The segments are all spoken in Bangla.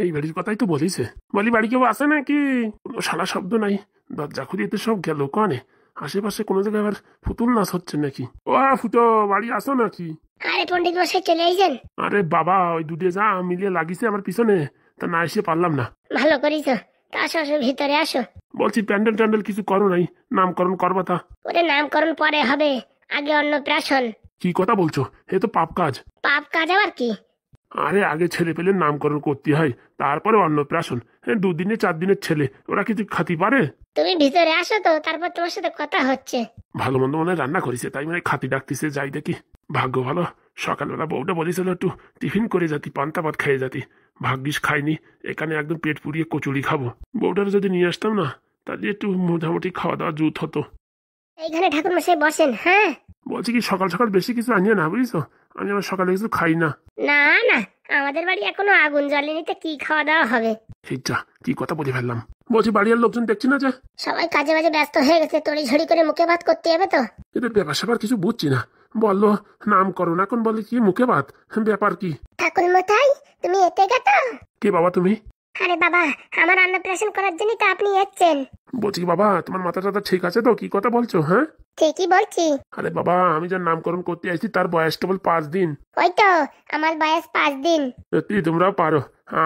এই বাড়ির কথাই তো বলিছে। বলি বাড়ি কেউ আসে নাকি? কোনো সারা শব্দ নাই। দরজা খুলিয়ে তো সব গেল কনে। আশেপাশে কোনো জায়গায় আবার পুতুল নাচ হচ্ছে নাকি? ও ফুটো, বাড়ি আসো নাকি? আরে পণ্ডিত মশাই চলে আইছেন? আরে বাবা, ওই দুটে যা মিলিয়ে লাগিছে আমার পিছনে, তা না এসে পারলাম না। ভালো করিস। তা আসো আসো, ভিতরে আসো। বলছি প্যান্ডেল ট্যান্ডেল কিছু করো নাই? নামকরণ করবা তা? ওরে নামকরণ পরে হবে, আগে অন্নপ্রাশন। কি কথা বলছো? এ তো পাপ কাজ। পাপ কাজ আবার কি? আরে আগে ছেলে পেলে নামকরণ করতে হয়, তারপরে অন্নপ্রাশন। 2 দিনে 4 দিনের ছেলে, ওরা কিছু খাতি পারে? তুমি ভিতরে আসো তো, তারপর তোমার সাথে কথা হচ্ছে। ভালো মন্দ মনে হয় রান্না করেছে, তাই মানে খাতি ডাকতেছে, যাই দেখি। ভাগ্য ভালো, সকালবেলা বউটা বলেছিল একটু টিফিন করে যাতি, পান্তা ভাত খেয়ে যাতি। ভাগ্যিস খাইনি, এখানে একদম পেট পুড়িয়ে কচুরি খাবো। বউটার যদি নিয়ে আসতাম না, তাহলে একটু মোটামুটি খাওয়া দাওয়া জুত হতো। এইখানে ঠাকুর মশাই বসেন। হ্যাঁ, বলছি কি সকাল সকাল বেশি কিছু আনিয়ে না, বুঝছো? আমি আবার সকালে কিছু খাই না। না না, আমাদের বাড়ি এখনো আগুন জ্বলেনি, তো কি খাওয়া দাওয়া হবে? যা, কি কথা বলে ফেললাম। বলছি বাড়ির লোকজন দেখছি না যে? সবাই কাজে বাজে ব্যস্ত হয়ে গেছে, তড়ি ঝড়ি করে মুখে ভাত করতে হবে তো। এদের ব্যাপার স্যাপার কিছু বুঝছি না। বললো নামকরণ, এখন বলে কি মুখে ভাত। ব্যাপার কি? ঠাকুর মশাই, তুমি এতে গেছো? কে বাবা তুমি? আরে বাবা, আমার অন্নপ্রাশন করার জন্য তো আপনি এসেছেন। বলছি কি বাবা, তোমার মাথা টাথা ঠিক আছে তো? কি কথা বলছো? হ্যাঁ ঠিকই বলছি। আরে বাবা, আমি যার নামকরণ করতে আসছি তার বয়স কেবল 5 দিন। ওই তো, আমার বয়স 5 দিন। সত্যি তোমরাও পারো?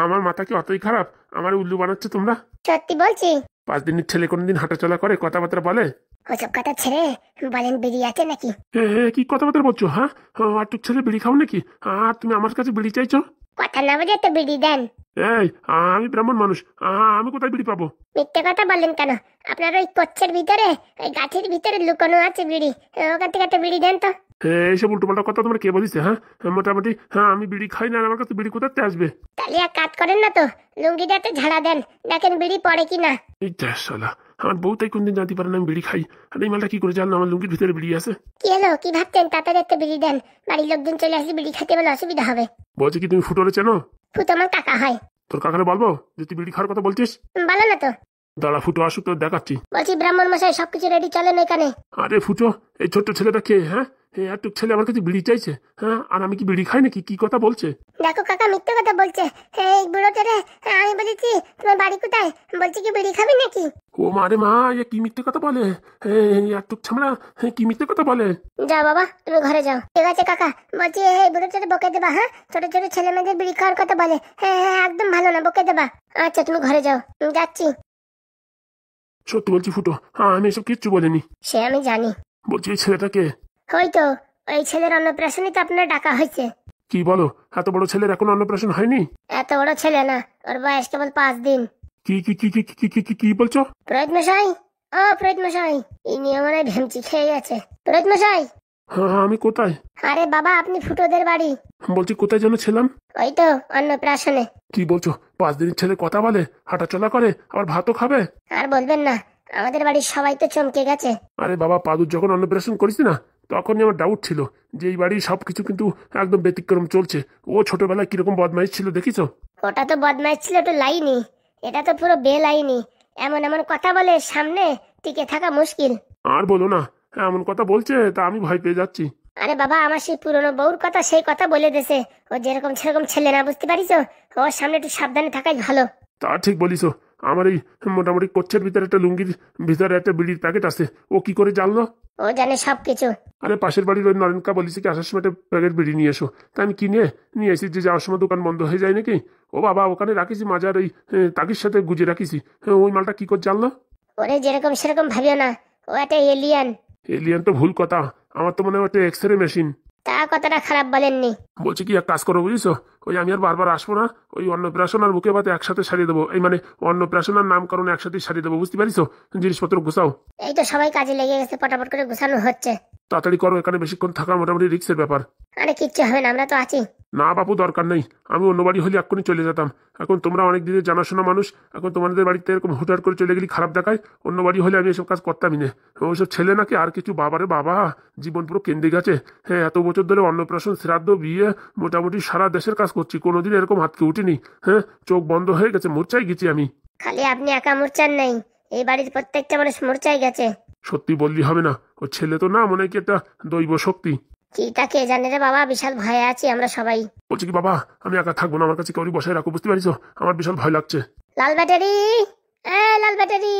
আমার মাথা কি অতই খারাপ? আমার উল্লু বানাচ্ছ তোমরা? সত্যি বলছি। 5 দিনের ছেলে কোনদিন হাঁটাচলা করে, কথাবার্তা বলে? ওসব কথা ছেড়ে বলেন, বিড়ি আছে নাকি? কি কথাবার্তা বলছো? হ্যাঁ, আর টুক ছেলে বিড়ি খাও নাকি? আর তুমি আমার কাছে বিড়ি চাইছো? কথা না বুঝে তো বিড়ি দেন। এই, আমি ব্রাহ্মণ মানুষ, আমি কোথায় বিড়ি পাবো? মিথ্যে কথা বলেন কেন? আপনার ওই কচ্ছের ভিতরে, ওই গাছের ভিতরে লুকানো আছে বিড়ি, ওখান থেকে একটা বিড়ি দেন তো। এইসব উল্টোপাল্টা কথা তোমরা কে বলিছে? হ্যাঁ, মোটামুটি আমি বিড়ি খাই না, আর আমার কাছে বিড়ি কোথাতে আসবে? তাহলে এক কাজ করেন না তো, লুঙ্গিটাতে ঝাড়া দেন, দেখেন বিড়ি পড়ে কিনা। এই শালা, আমার বউ তাই কোনদিন জানতে পারে না আমি বিড়ি খাই। আর এই মালটা কি করে জানলো আমার লুঙ্গির ভিতরে বিড়ি আছে? কি হলো, কি ভাবছেন? তাড়াতাড়ি একটা বিড়ি দেন, বাড়ির লোকজন চলে আসলে বিড়ি খেতে বলে অসুবিধা হবে। বলছি কি তুমি ফুটোরে চেনো? ফুটো আমার কাকা হয়। তোর কাকারে বলবো যে তুই বিড়ি খাওয়ার কথা বলছিস? বলো না তো। দাঁড়া, ফুটো আসুক তো দেখাচ্ছি। বলছি ব্রাহ্মণ মশাই, সবকিছু রেডি, চলেন এখানে। আরে ফুটো, এই ছোট্ট ছেলেটা কে? হ্যাঁ, একটু ছেলে আমার কাছে বিড়ি চাইছে। হ্যাঁ, আর আমি কি বিড়ি খাই নাকি? কি কথা বলছে? দেখো কাকা, মিথ্যে কথা বলছে। এই বুড়োটারে আমি বলেছি তোমার বাড়ি কোথায়, বলছি কি বিড়ি খাবি নাকি? ও মারে মা, এ কি মিথ্যে কথা বলে? একটু ছামড়া, কি মিথ্যে কথা বলে? যাও বাবা, তুমি ঘরে যাও। ঠিক আছে কাকা, বলছি এই বুড়োটারে বকে দেবা। হ্যাঁ, ছোট ছোট ছেলে মেয়েদের বিড়ি খাওয়ার কথা বলে। হ্যাঁ হ্যাঁ, একদম ভালো না, বকে দেবা। আচ্ছা তুমি ঘরে যাও, যাচ্ছি। সত্যি বলছি ফুটো, আমি এসব কিচ্ছু বলিনি। সে আমি জানি। বলছি এই ছেলেটা কে? হয়তো ওই ছেলের অন্নপ্রাশনই তো আপনার ডাকা হয়েছে। কি বলো? এত বড় ছেলের এখন অন্নপ্রাশন হয়নি? এত বড় ছেলে না, ওর বয়স কেবল 5 দিন। কি কি কি কি কি কি কি কি বলছো? পুরোহিত মশাই, ও পুরোহিত মশাই, এই নিয়ে মনে হয় ভেমচি খেয়ে গেছে। পুরোহিত মশাই। হ্যাঁ, আমি কোথায়? আরে বাবা, আপনি ফুটোদের বাড়ি। বলছি কোথায় যেন ছিলাম? ওই তো অন্নপ্রাশনে। কি বলছো? 5 দিনের ছেলে কথা বলে, হাঁটাচলা করে, আবার ভাতও খাবে? আর বলবেন না, আমাদের বাড়ির সবাই তো চমকে গেছে। আরে বাবা, পাদুর যখন অন্নপ্রাশন করেছি না, তখনই আমার ডাউট ছিল যে এই বাড়ির সবকিছু কিন্তু একদম ব্যতিক্রম চলছে। ও ছোটবেলায় কিরকম বদমাইশ ছিল দেখিছো? ওটা তো বদমাইশ ছিল, একটু লাইনি। এটা তো পুরো বেলাইনি। এমন এমন কথা বলে, সামনে টিকে থাকা মুশকিল। আর বলো না, এমন কথা বলছে তা আমি ভয় পেয়ে যাচ্ছি। আরে বাবা, আমার সেই পুরনো বউর কথা, সেই কথা বলে দেছে। ও যেরকম সেরকম ছেলে না, বুঝতে পারিস? ওর সামনে একটু সাবধানে থাকাই ভালো। তা ঠিক বলিছো। আমার এই মোটামুটি কোচ্ছের ভিতরে একটা লুঙ্গির ভিতরে একটা বিড়ির প্যাকেট আছে, ও কি করে জানলো? ও জানে সবকিছু। আরে পাশের বাড়ির ওই নরেনকা বলিছে কি আসার সময় একটা প্যাকেট বিড়ি নিয়ে এসো, তা আমি কিনে নিয়ে এসেছি যে যাওয়ার সময় দোকান বন্ধ হয়ে যায় নাকি। ও বাবা, ওখানে রাখিছি মাজার ওই তাকির সাথে গুজে রাখিছি। ওই মালটা কি করে জানলো? ওরে যেরকম সেরকম ভাবিও না, ও একটা এলিয়ান। এলিয়ান তো ভুল কথা, আমার তো মনে হয় একটা এক্সরে মেশিন। তা কথাটা খারাপ বলেননি। বলছি কি এক কাজ করো বুঝিছো, ওই আমি আর বারবার আসবো না, ওই অন্নপ্রাশন আর মুখে ভাতে একসাথে সারিয়ে দেবো। এই মানে অন্নপ্রাশন আর নামকরণ একসাথে সারিয়ে দেবো, বুঝতে পারিছো? জিনিসপত্র গুছাও। এই তো সবাই কাজে লেগে গেছে, পটাপট করে গোছানো হচ্ছে। তাড়াতাড়ি করো, এখানে বেশিক্ষণ থাকা মোটামুটি রিস্কের ব্যাপার। আরে কিচ্ছু হবে না, আমরা তো আছি। না বাপু, দরকার নেই। আমি অন্য বাড়ি হলে এক্ষুনি চলে যেতাম। এখন তোমরা অনেক দিনের জানাশোনা মানুষ, এখন তোমাদের বাড়িতে এরকম হুটহাট করে চলে গেলে খারাপ দেখায়। অন্য বাড়ি হলে আমি এসব কাজ করতামই না। ওইসব ছেলে নাকি আর কিছু, বাবারে বাবা, জীবন পুরো কেন্দ্রে গেছে। হ্যাঁ, এত বছর ধরে অন্নপ্রাশন, শ্রাদ্ধ, বিয়ে, মোটামুটি সারা দেশের কাজ করছি, কোনোদিন এরকম হাতকে উঠিনি। হ্যাঁ, চোখ বন্ধ হয়ে গেছে, মূর্ছায় গেছি আমি। খালি আপনি একা মূর্ছার নেই, এই বাড়ির প্রত্যেকটা মানুষ মূর্ছায় গেছে। সত্যি বললি হবে না, ও ছেলে তো না, মনে হয় কি একটা দৈব শক্তি। কিটা কে জানে রে বাবা, বিশাল ভয়ে আছি আমরা সবাই। বলছি কি বাবা, আমি একা থাকবো না, আমার কাছে কাউরি বসায় রাখো, বুঝতে পারিস? আমার বিশাল ভয় লাগছে। লাল ব্যাটারি, লাল ব্যাটারি।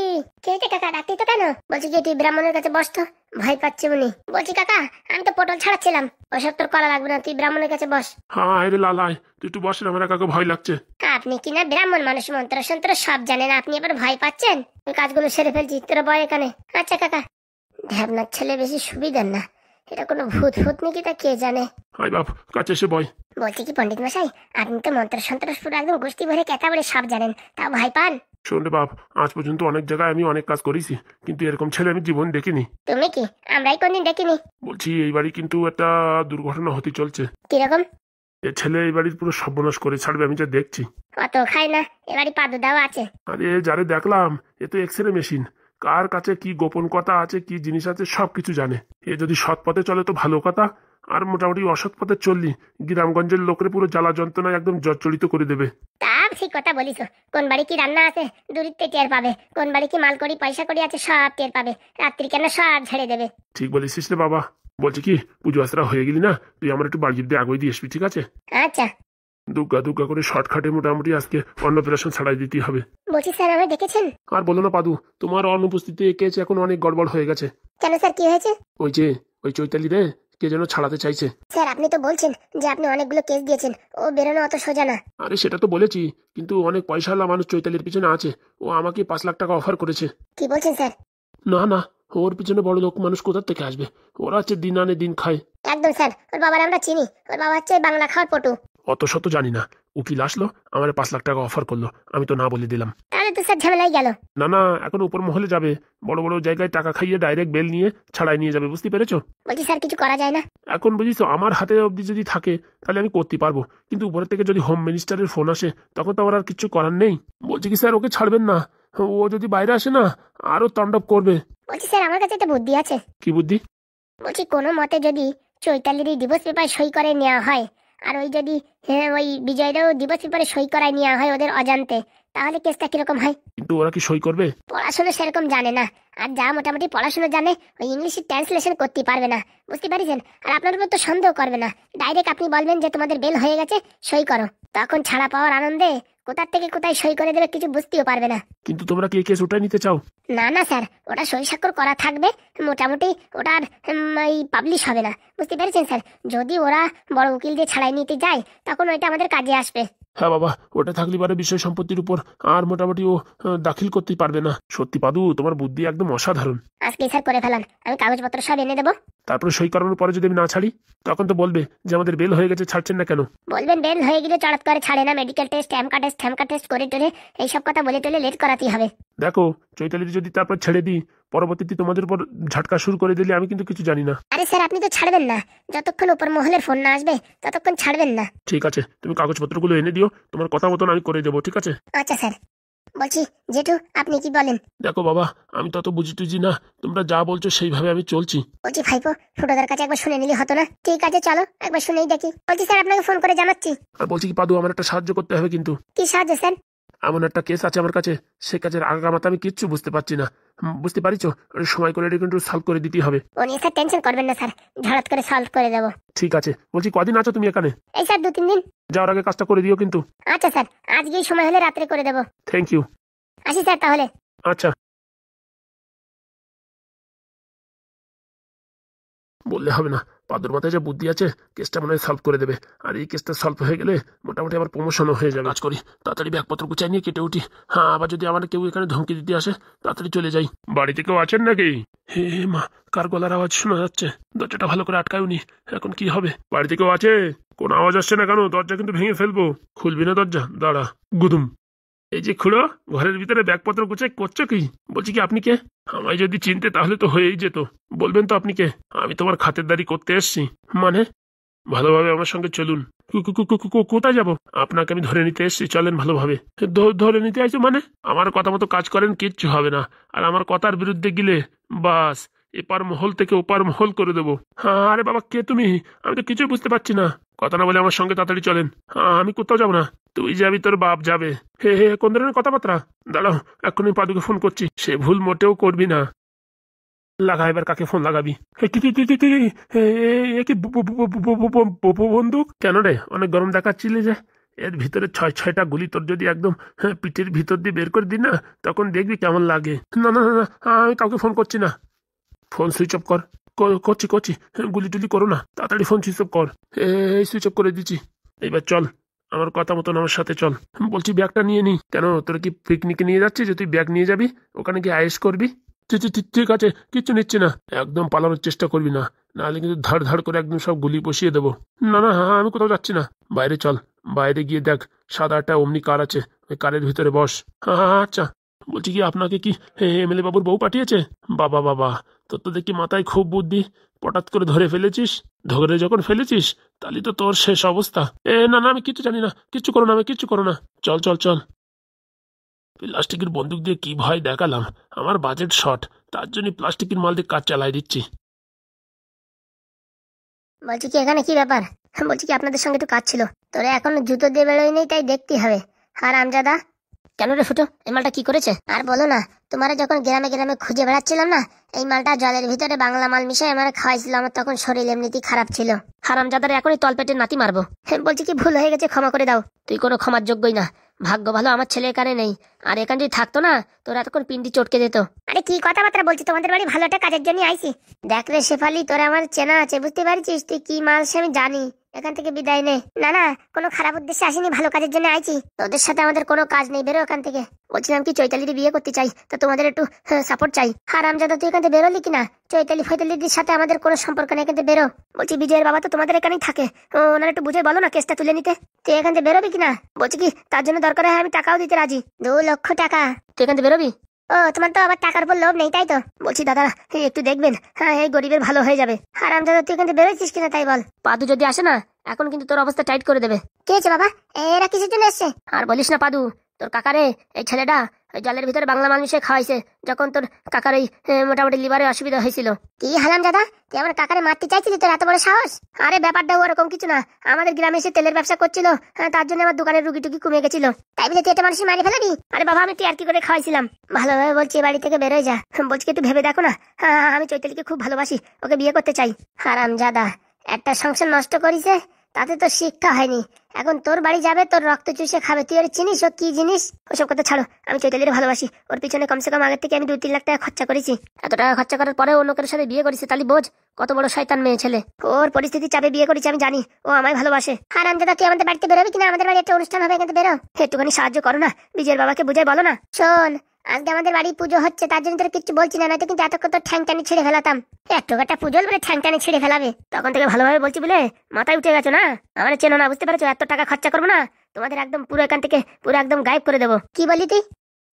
কে হয়েছে কাকা, ডাকতেই তো কেন? বলছি কি তুই ব্রাহ্মণের কাছে বস তো, ভয় পাচ্ছে উনি। বলছি কাকা, আমি তো পটল ছাড়াচ্ছিলাম, ওসব তোর করা লাগবে না, তুই ব্রাহ্মণের কাছে বস। হ্যাঁ রে লাল, আয় তুই একটু বস, আমার একা ভয় লাগছে। আপনি কি না ব্রাহ্মণ মানুষ, মন্ত্র সন্ত্র সব জানেন, আপনি এবার ভয় পাচ্ছেন? ওই কাজগুলো সেরে ফেলছি, তোরা বয় এখানে। আচ্ছা কাকা, ঢ্যাবনার ছেলে বেশি সুবিধার না, এটা কোনো ভূত ফুত নাকি তা কে জানে। আয় বাপ, কাছে এসে বয়। বলছি কি পণ্ডিত মশাই, আপনি তো মন্ত্র সন্ত্র পুরো একদম গোষ্ঠী ভরে কেতা বলে সব জানেন, তাও ভয় পান? শোন রে বাপ, আজ পর্যন্ত অনেক জায়গায় আমি অনেক কাজ করেছি, কিন্তু এরকম ছেলে আমি জীবন দেখিনি। তুমি কি? আমরাই কোনদিন দেখিনি। বলছি এই বাড়ি কিন্তু একটা দুর্ঘটনা হতে চলছে। কিরকম? এ ছেলে এই বাড়ির পুরো সর্বনাশ করে ছাড়বে, আমি যা দেখছি। অত খাই না, এবারই পাদুদাও আছে। আরে যারে দেখলাম, এ তো এক্সরে মেশিন, কার কাছে কি গোপন কথা আছে, কি জিনিস আছে সবকিছু জানে। এ যদি সৎ পথে চলে তো ভালো কথা, আর মোটামুটি অসৎ পথে চললি গ্রামগঞ্জের লোকের পুরো জ্বালা যন্ত্রণায় একদম জর্জরিত করে দেবে। তা ঠিক কথা বলিস, কোন বাড়ি কি রান্না আছে দূরিতে টের পাবে, কোন বাড়ি কি মাল করি পয়সা করি আছে সব টের পাবে, রাত্রি কেন সব ঝেড়ে দেবে। ঠিক বলেছিস রে বাবা। বলছি কি, পুজো আশ্রা হয়ে গেলি না, তুই আমার একটু বাড়ির দিয়ে আগে দিয়ে আসবি, ঠিক আছে? আচ্ছা। দুগ্গা দুগ্গা করে শর্টকাটে মোটামুটি আজকে অন্নপ্রাশন ছাড়াই দিতে হবে। বলছি স্যার, আমায় দেখেছেন? আর বলো না পাদু, তোমার অনুপস্থিতি কেস এখন অনেক গড়বড় হয়ে গেছে। কেন স্যার, কি হয়েছে? ওই যে ওই চৈতালি রে, কে যেন ছাড়াতে চাইছে। স্যার আপনি তো বলছেন যে আপনি অনেকগুলো কেস দিয়েছেন, ও বেরোনো অত সোজা না। আরে সেটা তো বলেছি, কিন্তু অনেক পয়সাওয়ালা মানুষ চৈতালির পিছনে আছে, ও আমাকে 5 লাখ টাকা অফার করেছে। কি বলছেন স্যার? না না, ওর পিছনে বড় লোক মানুষ কোথা থেকে আসবে, ওরা হচ্ছে দিন আনে দিন খায়। একদম স্যার, ওর বাবার আমরা চিনি, ওর বাবা হচ্ছে বাংলা খাওয়ার পটু। অত শত জানি না, উকিল আসলো আমার 5 লাখ টাকা অফার করলো, আমি তো না বলে দিলাম। তাহলে তো স্যার ঝামেলাই গেল। না না, এখন উপর মহলে যাবে, বড় বড় জায়গায় টাকা খাইয়ে ডাইরেক্ট বেল নিয়ে ছাড়াই নিয়ে যাবে, বুঝতে পেরেছো? বলছি স্যার, কিছু করা যায় না? এখন বুঝিস আমার হাতে অবধি যদি থাকে তাহলে আমি করতে পারবো, কিন্তু উপরের থেকে যদি হোম মিনিস্টারের ফোন আসে তখন তো আমার আর কিছু করার নেই। বলছি কি স্যার, ওকে ছাড়বেন না, ও যদি বাইরে আসে না আরো তাণ্ডব করবে। বলছি স্যার, আমার কাছে একটা বুদ্ধি আছে। কি বুদ্ধি? বলছি কোনো মতে যদি চৈতালির ডিভোর্স পেপার সই করে নেওয়া হয়, আর ওই যদি ওই বিজয়েরও ডিভোর্স পেপারে সই করায় নেওয়া হয় ওদের অজান্তে, তাহলে কেসটা কিরকম হয়? কিন্তু ওরা কি সই করবে? পড়াশোনা সেরকম জানে না, আর যা মোটামুটি পড়াশোনা জানে ওই ইংলিশে ট্রান্সলেশন করতে পারবে না, বুঝতে পারছেন? আর আপনার উপর তো সন্দেহ করবে না, ডাইরেক্ট আপনি বলবেন যে তোমাদের বেল হয়ে গেছে, সই করো, তখন ছাড়া পাওয়ার আনন্দে কোথার থেকে কোথায় সই করে দেবে কিছু বুঝতেও পারবে না। কিন্তু তোমরা কি এই কেস ওটাই নিতে চাও? না না স্যার, ওটা সই স্বাক্ষর করা থাকবে, মোটামুটি ওটা আর পাবলিশ হবে না, বুঝতে পেরেছেন স্যার? যদি ওরা বড় উকিল দিয়ে ছাড়াই নিতে যায় তখন ওইটা আমাদের কাজে আসবে। হ্যাঁ বাবা, ওটা থাকলে পারে বিষয় সম্পত্তির উপর আর মোটামুটি ও দাখিল করতেই পারবে না। সত্যি পাদু, তোমার বুদ্ধি একদম অসাধারণ। আজকে স্যার করে ফেলান, আমি কাগজপত্র সব এনে দেবো। তারপরে সই করানোর পরে যদি আমি না ছাড়ি তখন তো বলবে যে আমাদের বেল হয়ে গেছে, ছাড়ছেন না কেন? বলবেন বেল হয়ে গেলে চড়াত করে ছাড়ে না, মেডিকেল টেস্ট, ট্যামকা টেস্ট করে টরে এইসব কথা বলে টলে লেট করাতেই হবে। দেখো চৈতালি যদি তারপর ছেড়ে দিই, পরবর্তীতে তোমাদের উপর ঝাটকা শুরু করে দিলে আমি কিন্তু কিছু জানি না। আরে স্যার, আপনি তো ছাড়বেন না, যতক্ষণ উপর মহলের ফোন না আসবে ততক্ষণ ছাড়বেন না। ঠিক আছে, তুমি কাগজপত্রগুলো এনে দিও, তোমার কথা মতন আমি করে দেবো, ঠিক আছে? আচ্ছা স্যার। বলছি জেঠু, আপনি কি বলেন? দেখো বাবা, আমি তত বুঝি টুঝি না, তোমরা যা বলছো সেইভাবে আমি চলছি। বলছি ভাইপো, ফুটোদার কাছে একবার শুনে নিলে হতো না? ঠিক আছে চলো একবার শুনেই দেখি। বলছি স্যার, আপনাকে ফোন করে জানাচ্ছি। আর বলছি কি পাদু, আমার একটা সাহায্য করতে হবে কিন্তু। কি সাহায্য স্যার? এমন একটা কেস আছে আমার কাছে, সে কাজের আগামাতা আমি কিচ্ছু বুঝতে পারছি না। বুঝতে পারিছো, সময় করে এটা কিন্তু সলভ করে দিতে হবে। ও নিয়ে স্যার টেনশন করবেন না স্যার, ঝড়াত করে সলভ করে দেবো। ঠিক আছে, বলছি কদিন আছো তুমি এখানে? এই স্যার 2-3 দিন। যাওয়ার আগে কাজটা করে দিও কিন্তু। আচ্ছা স্যার, আজকেই সময় হলে রাত্রে করে দেবো। Thank you. আসি স্যার তাহলে। আচ্ছা, বললে হবে না, পাদুর মাথায় যে বুদ্ধি আছে, কেসটা মনে হয় সলভ করে দেবে। আর এই কেসটা সলভ হয়ে গেলে মোটামুটি আমার প্রমোশনও হয়ে যাবে। কাজ করি, তাড়াতাড়ি ব্যাগপত্র গুছাই নিয়ে কেটে উঠি। হ্যাঁ, আবার যদি আমার কেউ এখানে ধমকি দিতে আসে তাড়াতাড়ি চলে যাই। বাড়িতে কেউ আছেন নাকি? হে মা, কার গলার আওয়াজ শোনা যাচ্ছে? দরজাটা ভালো করে আটকায়নি, এখন কি হবে? বাড়িতে কেউ আছে? কোন আওয়াজ আসছে না কেন? দরজা কিন্তু ভেঙে ফেলবো। খুলবি না দরজা? দাঁড়া। গুদুম। এই যে খুড়ো, ঘরের ভিতরে ব্যাগপত্র গুছাই করছো কি? বলছি কি, আপনি কে? আমায় যদি চিনতে তাহলে তো হয়েই যেত। বলবেন তো আপনি কে? আমি তোমার খাতিরদারি করতে এসছি। মানে? ভালোভাবে আমার সঙ্গে চলুন। কোথায় যাব? আপনাকে আমি ধরে নিতে এসছি, চলেন ভালোভাবে। ধরে নিতে আইছো মানে? আমার কথা মতো কাজ করেন, কিচ্ছু হবে না। আর আমার কথার বিরুদ্ধে গেলে বাস, এপার মহল থেকে ওপার মহল করে দেবো। হ্যাঁ, আরে বাবা, কে তুমি? আমি তো কিছুই বুঝতে পারছি না। কথা না বলে আমার সঙ্গে তাড়াতাড়ি চলেন। হ্যাঁ, আমি কোথাও যাবো না। তুই যাবি, তোর বাপ যাবে। হে হে, কোন ধরনের কথাবার্তা? দাঁড়াও, এক্ষুনি পাদুকে ফোন করছি। সে ভুল মোটেও করবি না। লাগা, এবার কাকে ফোন লাগাবি? এ কি বন্দুক? কেন রে, অনেক গরম দেখাচ্ছিলি যে? এর ভিতরে 6-6টা গুলি তোর যদি একদম পিঠের ভিতর দিয়ে বের করে দিই না, তখন দেখবি কেমন লাগে। না না না না, আমি কাউকে ফোন করছি না। ফোন সুইচ অফ কর। করছি। গুলি টুলি করো না, তাড়াতাড়ি ফোন সুইচ অফ কর। এই সুইচ অফ করে দিচ্ছি। এবার চল, আমার কথা মতন আমার সাথে চল। বলছি ব্যাগটা নিয়ে নি। কেন, তোরা কি পিকনিকে নিয়ে যাচ্ছিস যে তুই ব্যাগ নিয়ে যাবি? ওখানে কি আয়েস করবি? ঠিক আছে, কিচ্ছু নিচ্ছি না। একদম পালানোর চেষ্টা করবি না, নাহলে কিন্তু ধাড় ধাড় করে একদম সব গুলি বসিয়ে দেবো। না না, আমি কোথাও যাচ্ছি না। বাইরে চল, বাইরে গিয়ে দেখ সাদা একটা অমনি কার আছে, ওই কারের ভিতরে বস। হ্যাঁ আচ্ছা। বলছি কি, আপনাকে কি এমএলএ বাবুর বউ পাঠিয়েছে? বাবা বাবা, তোর তো দেখি মাথায় খুব বুদ্ধি। হঠাৎ করে ধরে ফেলেছিস। ধরে যখন ফেলেছিস, তাহলে তো তোর শেষ অবস্থা। না না, আমি কিচ্ছু জানি না, কিচ্ছু করো না, আমি কিচ্ছু করো না। চল চল চল। প্লাস্টিকের বন্দুক দিয়ে কি ভয় দেখালাম? আমার বাজেট শর্ট, তার জন্য প্লাস্টিকের মাল দিয়ে কাজ চালাই দিচ্ছি। বলছি কি, এখানে কি ব্যাপার? বলছি কি, আপনাদের সঙ্গে একটু কাজ ছিল। তোরা এখন জুতো দিয়ে বেরোয় নেই, তাই দেখতে হবে। আর আমজাদা, কেন রে ফুটো, এই মালটা কি করেছে? আর বলো না, তোমারে যখন গ্রামে গ্রামে খুঁজে বেড়াচ্ছিলাম না, এই মালটা জলের ভিতরে বাংলা মাল মিশিয়ে আমার খাওয়াইছিল। আমার তখন শরীর এমনিতেই খারাপ ছিল। হারামজাদারে এখনই তলপেটে নাতি মারবো। বলছি কি, ভুল হয়ে গেছে, ক্ষমা করে দাও। তুই কোনো ক্ষমার যোগ্যই না। ভাগ্য ভালো আমার ছেলে এখানে নেই, আর এখানে যদি থাকতো না, তোর এতক্ষণ পিন্ডি চটকে যেত। আরে কি কথাবার্তা বলছি, তোমাদের বাড়ি ভালো একটা কাজের জন্য আইছি। দেখ রে শেফালি, তোরা আমার চেনা আছে, বুঝতে পারছিস? তুই কি মাল সে আমি জানি। এখান থেকে বিদায় নে। না না, কোনো খারাপ উদ্দেশ্যে আসিনি, ভালো কাজের জন্য আইছি। তোদের সাথে আমাদের কোনো কাজ নেই, বেরো এখান থেকে। বলছিলাম কি, চৈতালির বিয়ে করতে চাই, তো তোমাদের একটু সাপোর্ট চাই। হারামজাদা, তুই এখান থেকে বেরোলি কিনা? চৈতালি ফৈতালির সাথে আমাদের কোনো সম্পর্ক নেই, এখান থেকে বেরো। বলছি বিজয়ের বাবা তো তোমাদের এখানেই থাকে, ওনারা একটু বুঝে বলো না কেসটা তুলে নিতে। তুই এখান থেকে বেরোবি কিনা? বলছি কি, তার জন্য দরকার হয় আমি টাকাও দিতে রাজি। 2 লক্ষ টাকা? তুই এখান থেকে বেরোবি? ও, তোমার তো আবার টাকার উপর লোভ নেই, তাই তো? বলছি দাদা, একটু দেখবেন, হ্যাঁ, এই গরিবের ভালো হয়ে যাবে। হারামজাদা, তুই এখান থেকে বেরোচ্ছিস কিনা তাই বল। পাদু যদি আসে না, এখন কিন্তু তোর অবস্থা টাইট করে দেবে। কি হয়েছে বাবা, এরা কিসের জন্য এসছে? আর বলিস না পাদু, তোর কাকারে এই ছেলেটা ওই জলের ভিতরে বাংলা মাল মিশিয়ে খাওয়াইছে, যখন তোর কাকার ওই মোটামুটি লিভারে অসুবিধা হয়েছিল। কি হারামজাদা, তুই আমার কাকারে মারতে চাইছিলি? তোর এত বড় সাহস? আরে ব্যাপারটা ওরকম কিছু না। আমাদের গ্রামে এসে তেলের ব্যবসা করছিল, তার জন্য আমার দোকানের রুগী টুকি কমে গেছিল, তাই বলে তুই এটা মানুষ মারি ফেলাবি? আরে বাবা, আমি টিয়ার কি করে খাওয়াইছিলাম। ভালোভাবে বলছি, বাড়ি থেকে বেরোয় যা। বলছি কি, একটু ভেবে দেখো না। আমি চৈতালিকে খুব ভালোবাসি, ওকে বিয়ে করতে চাই। হারামজাদা, একটা সংসার নষ্ট করিছে, তাতে তো শিক্ষা হয়নি। এখন তোর বাড়ি যাবে, তোর রক্ত চুষে খাবে। তুই ওর চিনিস ও কি জিনিস? ওসব কথা ছাড়ো, আমি চৈতালির ভালোবাসি। ওর পিছনে কমসে কম আগের থেকে আমি 2-3 লাখ টাকা খরচা করেছি। এত টাকা খরচা করার পরে অন্য কারোর সাথে বিয়ে করেছে, তাহলে বোঝ কত বড় শয়তান মেয়ে ছেলে। ওর পরিস্থিতি চাপে বিয়ে করেছি, আমি জানি ও আমায় ভালোবাসে। হারামজাদা, তুই আমাদের বাড়িতে বেরোবি কিনা? আমাদের বাড়ি একটা অনুষ্ঠান হবে, এখানে বেরো। একটুখানি সাহায্য করো না, বিজয়ের বাবাকে বুঝাই বলো না। শোন, আজকে আমাদের বাড়ি পুজো হচ্ছে, তার জন্য তোর কিচ্ছু বলছি না, নয়তো কিন্তু এতক্ষণ তোর ঠ্যাং টানি ছিঁড়ে ফেলাতাম। একটু একটা পুজো বলে ঠ্যাং টানি ছিঁড়ে ফেলাবে। তখন থেকে ভালোভাবে বলছি বলে মাথায় উঠে গেছো না? আমার চেনো না, বুঝতে পারছো? এত টাকা খরচা করবো না, তোমাদের একদম পুরো এখান থেকে পুরো একদম গায়েব করে দেবো। কি বললি তুই?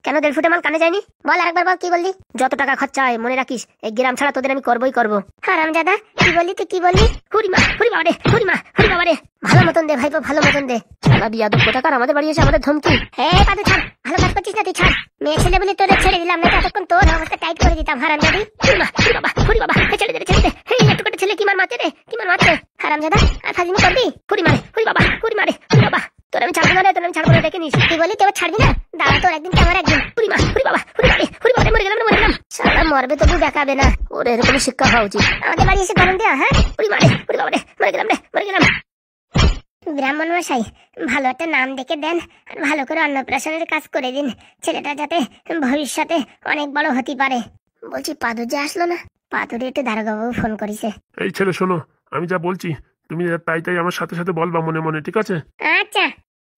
কেন 1.5 ফুটে মাল কানে যায়নি? বল আরেকবার বল, কি বললি? যত টাকা খরচা হয় মনে রাখিস, এই গ্রাম ছাড়া তোদের আমি করবোই করবো। হারামজাদা, কি বললি তুই, কি বললি? হুরিমা, হুরি বাবা রে, হুরিমা, হুরি বাবা রে। ভালো মতন দে ভাইপো, ভালো মতন দে। শালা বিয়াদব কোথাকার, আমাদের বাড়ি এসে আমাদের ধমকি। হে পাদু, ছাড়, ভালো কাজ করছিস না তুই, ছাড়। মেয়ে ছেলে বলে তোদের ছেড়ে দিলাম, না এতক্ষণ তোর অবস্থা টাইট করে দিতাম। হারামজাদি, হুরিমা, হুরি বাবা, হুরি বাবা, ছেড়ে দে, ছেড়ে দে। একটু করে ছেলে কি মার মারতে রে, কি মার মারতে? হারামজাদা, আর ফাজিনি করবি? হুরি মারে, হুরি বাবা, হুরি মারে, হুরি বাবা। তোর আমি ছাড়বো না রে, তোর আমি ছাড়বো না, দেখে নিস। তুই বলি তুই ছাড়বি না? দাঁড়া, তোর একদিন কি আমার একদিন। হুরি মা, হুরি বাবা, হুরি মারে, হুরি বাবা, মরে গেলাম, মরে গেলাম। শালা মরবে তবু দেখাবে না, ওর এরকম শিক্ষা হওয়া উচিত। আমাদের বাড়ি এসে গরম দেওয়া, হ্যাঁ? হুরি মারে, হুরি বাবা রে, মরে গেলাম রে, মরে গেলাম। ব্রাহ্মণ মশাই, ভালো একটা নাম দেখে দেন, আর ভালো করে অন্নপ্রাশনের কাজ করে দিন। ছেলেটা যাতে ভবিষ্যতে অনেক বড় হতে পারে। বলছি পাদু যে আসলো না, পাদুরে একটু দারোগাবু ফোন করিছে। এই ছেলে শোনো, আমি যা বলছি তুমি তাই তাই আমার সাথে সাথে বলবা মনে মনে, ঠিক আছে? আচ্ছা।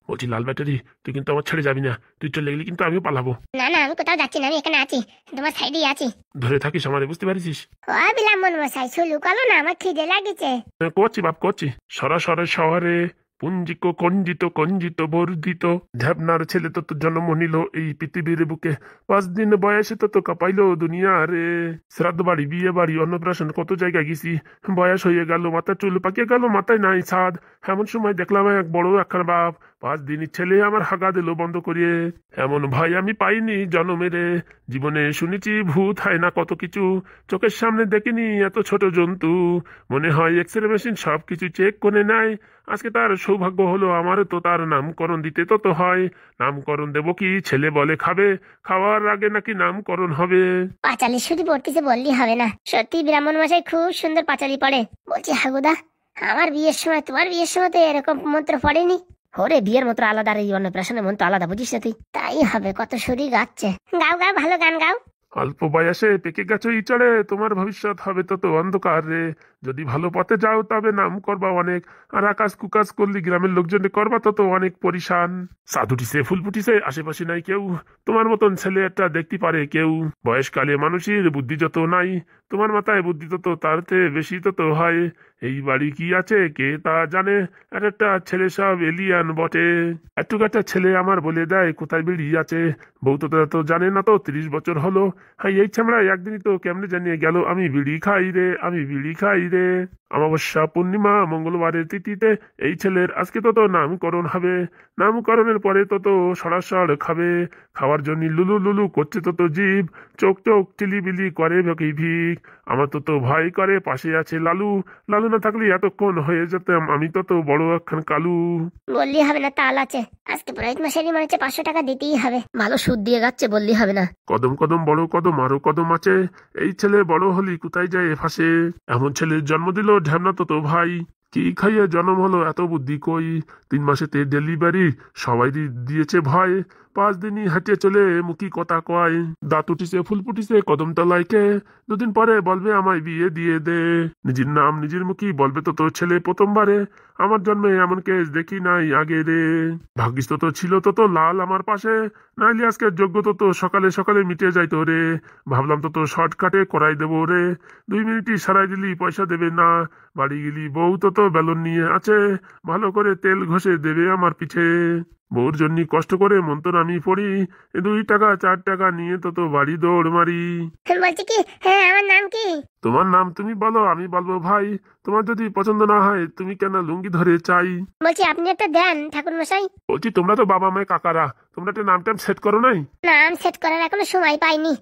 বলছি লাল ব্যাটারি, তুই কিন্তু আমার ছেড়ে যাবি না। তুই চলে গেলি কিন্তু আমিও পালাবো। না না, আমি কোথাও যাচ্ছি না, আমি এখানে আছি, তোমার সাইডেই আছি। ধরে থাকিস আমারে, বুঝতে পারিস? ও ব্রাহ্মণ মশাই, শুলু কালো না, আমার খিদে লাগিছে। করছি বাপ, করছি। সরাসরি শহরে পুঞ্জিক কঞ্জিত কঞ্জিত বর্ধিত ধ্যাবনার ছেলে তো জন্ম নিল এই পৃথিবীর বুকে। 5 দিন বয়সে তো কাঁপাইলো দুনিয়া রে। শ্রাদ্ধ বাড়ি, বিয়ে বাড়ি, অন্নপ্রাশন, কত জায়গায় গেছি। বয়স হয়ে গেল, মাথায় চুল পাকিয়ে গেল, মাথায় নাই ছাদ। এমন সময় দেখলাম এক বড় একখান বাপ 5 দিনের ছেলে আমার হাগা দিল বন্ধ করিয়ে। এমন ভয় আমি পাইনি জন্মেরে। জীবনে শুনেছি ভূত হয় না কত কিছু, চোখের সামনে দেখিনি এত ছোট জন্তু। মনে হয় এক্সরে মেশিন সবকিছু চেক করে নেয়, আজকে তার সৌভাগ্য হলো, আমারও তো তার নামকরণ দিতে তো হয়। নামকরণ দেবো কি, ছেলে বলে খাবে, খাওয়ার আগে নাকি নামকরণ হবে। পাঁচালি শুধু পড়তেছে বললি হবে না, সত্যি ব্রাহ্মণ মশাই খুব সুন্দর পাঁচালি পড়ে। বলছি হাগুদা, আমার বিয়ের সময় তোমার বিয়ের সময় তো এরকম মন্ত্র পড়েনি। ওরে বিয়ের মন্ত্র আলাদা, আর এই অন্নপ্রাশনের মন্ত্র আলাদা, বুঝিস না তুই? তাই হবে, কত শরীর গাচ্ছে। গাও গাও, ভালো গান গাও। অল্প বয়সে পেকে গেছো ইচড়ে, তোমার ভবিষ্যৎ হবে তত অন্ধকার রে। যদি ভালো পথে যাও তবে নাম করবা অনেক, আর আকাশ কুকাশ করলি গ্রামের লোকজন করবা তত অনেক পরিশান। সাধু উঠিছে, ফুল ফুটিছে, আশেপাশে নাই কেউ, তোমার মতন ছেলে একটা দেখতে পারে কেউ। বয়সকালে মানুষের বুদ্ধি যত নাই, তোমার মাথায় বুদ্ধি তত তার চেয়ে বেশি তত হয়। এই বাড়ি কি আছে কে তা জানে, আর একটা ছেলে সব এলিয়ান বটে। একটুক একটা ছেলে আমার বলে দেয় কোথায় বেড়ি আছে। বউ তো জানে না, তো 30 বছর হলো। হ্যাঁ, এই ছামড়া একদিনই তো কেমনে জানিয়ে গেল আমি বিড়ি খাই রে, আমি বিড়ি খাই রে। অমাবস্যা পূর্ণিমা মঙ্গলবারের তিথিতে এই ছেলের আজকে তো নামকরণ হবে। নামকরণের পরে তো সরাসর খাবে। খাওয়ার জন্য লুলু লুলু করছে তো জীব, চোখ চোখ চিলিবিলি করে ভেকি ভিক। আমার তো ভয় করে, পাশে আছে লালু। লালু না থাকলে এতক্ষণ হয়ে যেতাম আমি তো বড় একখান কালু। বললি হবে না, তাল আছে। আজকে পুরোহিত মশাই মনে হচ্ছে 500 টাকা দিতেই হবে। ভালো সুদ দিয়ে যাচ্ছে, বললি হবে না। কদম কদম বড় কদম, আরো কদম আছে। এই ছেলে বড় হলি কোথায় যায় ফাঁসে। এমন ছেলের জন্ম দিল ঢ্যামনা তো ভাই। কি খাইয়ে জন্ম হলো এত বুদ্ধি কই। 3 মাসেতে ডেলিভারি, সবাই দিয়েছে ভয়। 5 দিনই হাঁটে চলে মুখী কথা কয়। দাঁত উঠিছে, ফুল ফুটিছে কদম তলাইকে, 2 দিন পরে বলবে আমায় বিয়ে দিয়ে দে। নিজের নাম নিজের মুখী বলবে তো ছেলে প্রথমবারে। আমার জন্মে এমন কেস দেখি নাই আগে রে। ভাগ্যিস তো ছিল তো লাল আমার পাশে, নাইলে আজকে যোগ্য তো সকালে সকালে মিটে যাইতো রে। ভাবলাম তো শর্টকাটে করাই দেবো রে। 2 মিনিটই সারাই দিলি পয়সা দেবে না। বাড়ি গেলি বউ তো বেলুন নিয়ে আছে, ভালো করে তেল ঘষে দেবে আমার পিছে। বউর জন্য কষ্ট করে মন্ত্র আমি পড়ি, 2 টাকা 4 টাকা নিয়ে তো বাড়ি দৌড় মারি। বলছি কি, হ্যাঁ আমার নাম কি? তোমার নাম তুমি বলো, আমি বলবো ভাই। তোমার যদি পছন্দ না হয় তুমি কেন লুঙ্গি ধরে চাই? বলছি আপনি একটা দেন ঠাকুর মশাই। বলছি তোমরা তো বাবা মায়ের কাকারা, তোমরা একটা নাম টাম সেট করো নাই? নাম সেট করার এখনো সময় পাইনি।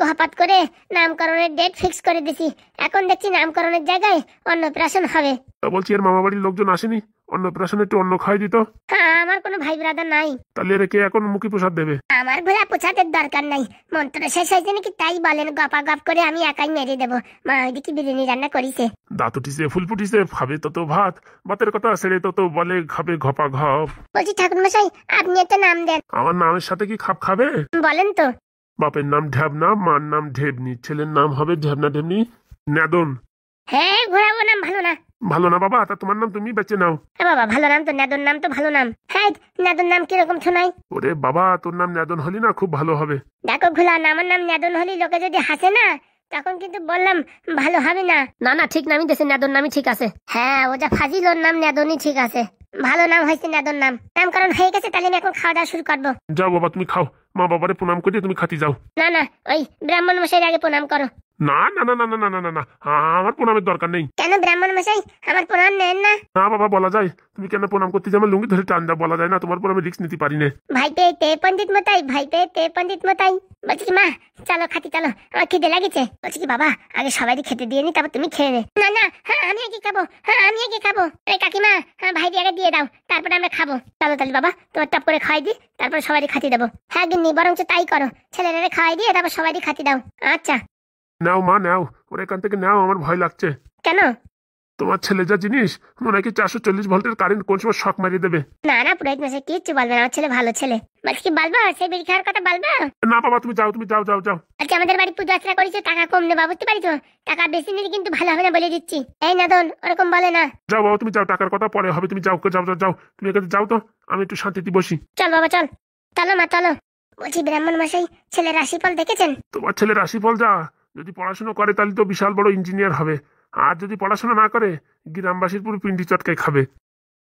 হঠাৎ করে নামকরণের ডেট ফিক্স করে দিছি। এখন দেখছি নামকরণের জায়গায় অন্নপ্রাশন হবে। তা বলছি এর মামা বাড়ির লোকজন আসেনি? অন্নপ্রাশনে একটু অন্ন খাই দিত। হ্যাঁ, আমার কোনো ভাই ব্রাদার নাই। তাহলে রেখে এখন মুখী প্রসাদ দেবে? আমার ভোলা পোছাতের দরকার নাই। মন্ত্র শেষ হয়েছে নাকি তাই বলেন, গপা গপ করে আমি একাই মেরে দেবো। মা ওইদিকে বিরিয়ানি রান্না করিছে। দাঁত উঠিছে, ফুল ফুটিছে, খাবে তো ভাত। ভাতের কথা ছেড়ে তো বলে খাবে ঘপা ঘপ। বলছি ঠাকুর মশাই, আপনি একটা নাম দেন। আমার নামের সাথে কি খাপ খাবে? বলেন তো। বাপের নাম ঢ্যাবনা, মার নাম ঢেবনি, ছেলের নাম হবে ঢ্যাবনা ঢেবনি নেদন। হ্যাঁ, ঘোরাবো নাম ভালো না। ভালো না বাবা, তা তোমার নাম তুমি বেঁচে নাও। বাবা ভালো নাম তো, নেদন নাম তো ভালো নাম। হ্যাঁ, নেদন নাম কিরকম শোনাই? ওরে বাবা, তোর নাম নেদন হলি না খুব ভালো হবে। দেখো ঘোলা, আমার নাম নেদন হলি লোকে যদি হাসে না, তখন কিন্তু বললাম ভালো হবে না। না না, ঠিক নামই দেশে, নেদন নামই ঠিক আছে। হ্যাঁ, ও যা ফাজিল, ওর নাম নেদনই ঠিক আছে। ভালো নাম হয়েছে নেদন নাম। নামকরণ হয়ে গেছে, তাহলে আমি এখন খাওয়া দাওয়া শুরু করবো। যাও বাবা, তুমি খাও। মা বাবারে প্রণাম করে তুমি খাতি যাও। না না, ওই ব্রাহ্মণ মশাই আগে প্রণাম করো। না না না না না না না না না, আমার প্রণামের দরকার নেই। কেন ব্রাহ্মণ মশাই আমার প্রণাম নেন না? না বাবা, বলা যায়। তুমি কেন প্রণাম করতে যাবে? লুঙ্গি ধরে টান দাও, বলা যায় না। তোমার পর আমি রিস্ক নিতে পারি না। ভাই পেয়ে পণ্ডিত মতাই, ভাই পেয়ে পণ্ডিত মতাই। বলছি কি মা, চলো খাতি চলো, আমার খিদে লাগিছে। বলছি কি বাবা, আগে সবাই খেতে দিয়ে নি, তারপর তুমি খেয়ে নে। না না, হ্যাঁ আমি আগে খাবো, হ্যাঁ আমি আগে খাবো। এই কাকিমা, হ্যাঁ ভাই আগে দিয়ে দাও, তারপরে আমরা খাবো। চলো তাহলে বাবা, তোমার টপ করে খাই দি, তারপর সবাই খাতি দেবো। হ্যাঁ গিন্নি, বরঞ্চ তাই করো, ছেলেরা খাওয়াই দিয়ে তারপর সবাই খাতি দাও। আচ্ছা নাও মা নাও, ওর এখান থেকে নাও, আমার ভয় লাগছে। কেন? তোমার ছেলে যা জিনিস, মনে হয় কি 440 ভোল্টের কারেন্ট কোন সময় শক মারিয়ে দেবে। না না, পুরোহিত মশাই কিচ্ছু বলবে না, আমার ছেলে ভালো ছেলে। বলছি কি বলবো, সেই বিড়ি খাওয়ার কথা বলবো? না বাবা, তুমি যাও, তুমি যাও যাও যাও। আজকে আমাদের বাড়ি পুজো আচরা করেছে, টাকা কম নেবা, বুঝতে পারিস? টাকা বেশি নিলে কিন্তু ভালো হবে না, বলে দিচ্ছি। এই নাদন, ওরকম বলে না। যাও বাবা, তুমি যাও, টাকার কথা পরে হবে। তুমি যাও যাও যাও যাও, তুমি এখানে যাও তো, আমি একটু শান্তিতে বসি। চল বাবা চল, চলো মা চলো। বলছি ব্রাহ্মণ মশাই, ছেলের রাশিফল দেখেছেন? তোমার ছেলের রাশিফল যা, যদি পড়াশোনা করে তাহলে তো বিশাল বড় ইঞ্জিনিয়ার হবে। আর যদি পড়াশোনা না করে, গ্রামবাসীর পুরো পিন্ডি চটকায় খাবে।